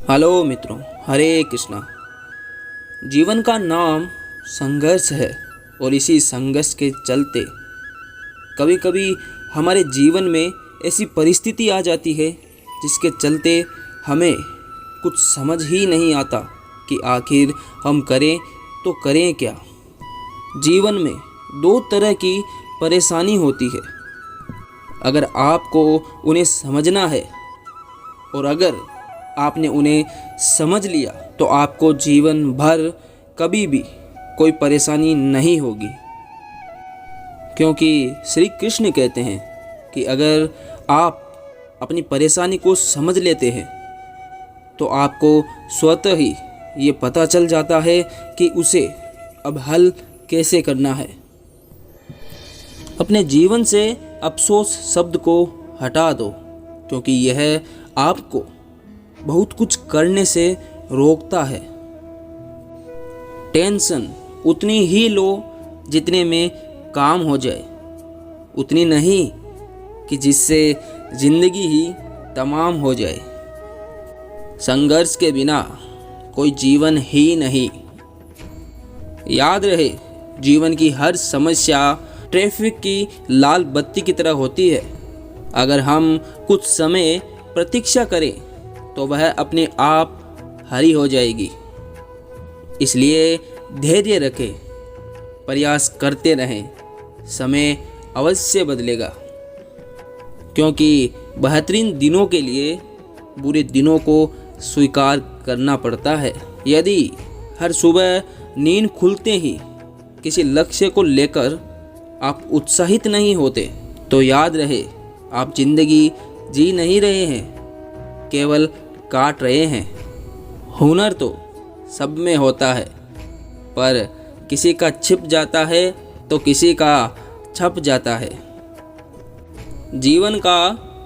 Hello मित्रों, हरे कृष्णा। जीवन का नाम संघर्ष है और इसी संघर्ष के चलते कभी कभी हमारे जीवन में ऐसी परिस्थिति आ जाती है जिसके चलते हमें कुछ समझ ही नहीं आता कि आखिर हम करें तो करें क्या। जीवन में दो तरह की परेशानी होती है। अगर आपको उन्हें समझना है और अगर आपने उन्हें समझ लिया तो आपको जीवन भर कभी भी कोई परेशानी नहीं होगी, क्योंकि श्री कृष्ण कहते हैं कि अगर आप अपनी परेशानी को समझ लेते हैं तो आपको स्वतः ही ये पता चल जाता है कि उसे अब हल कैसे करना है। अपने जीवन से अफसोस शब्द को हटा दो, क्योंकि यह आपको बहुत कुछ करने से रोकता है। टेंशन उतनी ही लो जितने में काम हो जाए, उतनी नहीं कि जिससे जिंदगी ही तमाम हो जाए। संघर्ष के बिना कोई जीवन ही नहीं। याद रहे, जीवन की हर समस्या ट्रैफिक की लाल बत्ती की तरह होती है। अगर हम कुछ समय प्रतीक्षा करें तो वह अपने आप हरी हो जाएगी। इसलिए धैर्य रखें, प्रयास करते रहें, समय अवश्य बदलेगा। क्योंकि बेहतरीन दिनों के लिए बुरे दिनों को स्वीकार करना पड़ता है। यदि हर सुबह नींद खुलते ही किसी लक्ष्य को लेकर आप उत्साहित नहीं होते तो याद रहे, आप जिंदगी जी नहीं रहे हैं, केवल काट रहे हैं। हुनर तो सब में होता है, पर किसी का छिप जाता है तो किसी का छप जाता है। जीवन का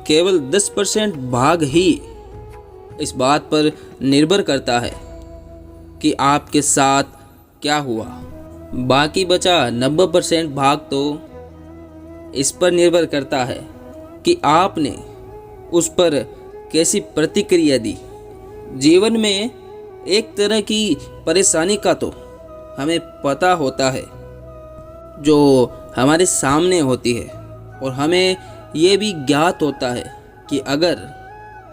केवल 10% भाग ही इस बात पर निर्भर करता है कि आपके साथ क्या हुआ। बाकी बचा 90% भाग तो इस पर निर्भर करता है कि आपने उस पर कैसी प्रतिक्रिया दी। जीवन में एक तरह की परेशानी का तो हमें पता होता है जो हमारे सामने होती है, और हमें ये भी ज्ञात होता है कि अगर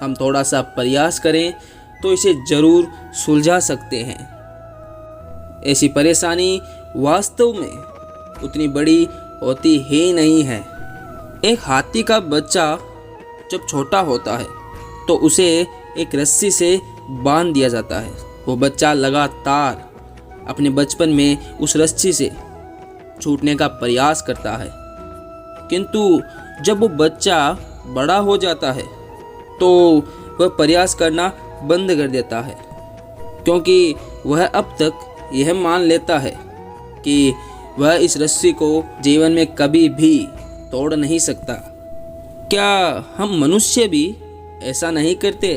हम थोड़ा सा प्रयास करें तो इसे ज़रूर सुलझा सकते हैं। ऐसी परेशानी वास्तव में उतनी बड़ी होती ही नहीं है। एक हाथी का बच्चा जब छोटा होता है तो उसे एक रस्सी से बांध दिया जाता है। वो बच्चा लगातार अपने बचपन में उस रस्सी से छूटने का प्रयास करता है, किंतु जब वो बच्चा बड़ा हो जाता है तो वह प्रयास करना बंद कर देता है, क्योंकि वह अब तक यह मान लेता है कि वह इस रस्सी को जीवन में कभी भी तोड़ नहीं सकता। क्या हम मनुष्य भी ऐसा नहीं करते?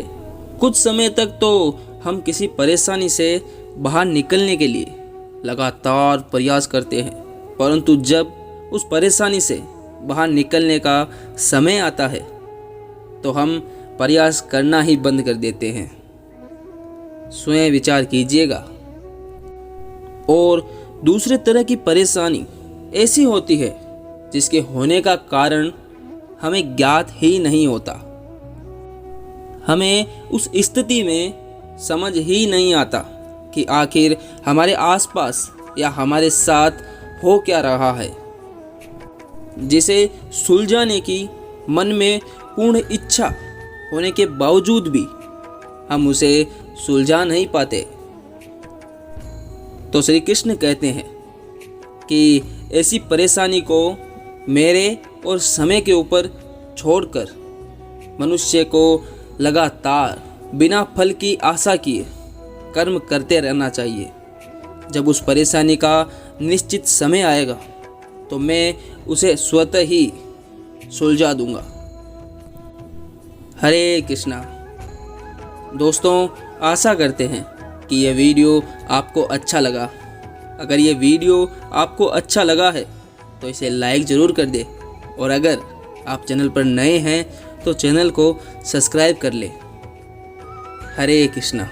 कुछ समय तक तो हम किसी परेशानी से बाहर निकलने के लिए लगातार प्रयास करते हैं, परंतु जब उस परेशानी से बाहर निकलने का समय आता है तो हम प्रयास करना ही बंद कर देते हैं। स्वयं विचार कीजिएगा। और दूसरे तरह की परेशानी ऐसी होती है जिसके होने का कारण हमें ज्ञात ही नहीं होता। हमें उस स्थिति में समझ ही नहीं आता कि आखिर हमारे आसपास या हमारे साथ हो क्या रहा है, जिसे सुलझाने की मन में पूर्ण इच्छा होने के बावजूद भी हम उसे सुलझा नहीं पाते। तो श्री कृष्ण कहते हैं कि ऐसी परेशानी को मेरे और समय के ऊपर छोड़कर मनुष्य को लगातार बिना फल की आशा किए कर्म करते रहना चाहिए। जब उस परेशानी का निश्चित समय आएगा तो मैं उसे स्वतः ही सुलझा दूंगा। हरे कृष्णा। दोस्तों, आशा करते हैं कि यह वीडियो आपको अच्छा लगा। अगर ये वीडियो आपको अच्छा लगा है तो इसे लाइक ज़रूर कर दे, और अगर आप चैनल पर नए हैं तो चैनल को सब्सक्राइब कर ले। हरे कृष्णा।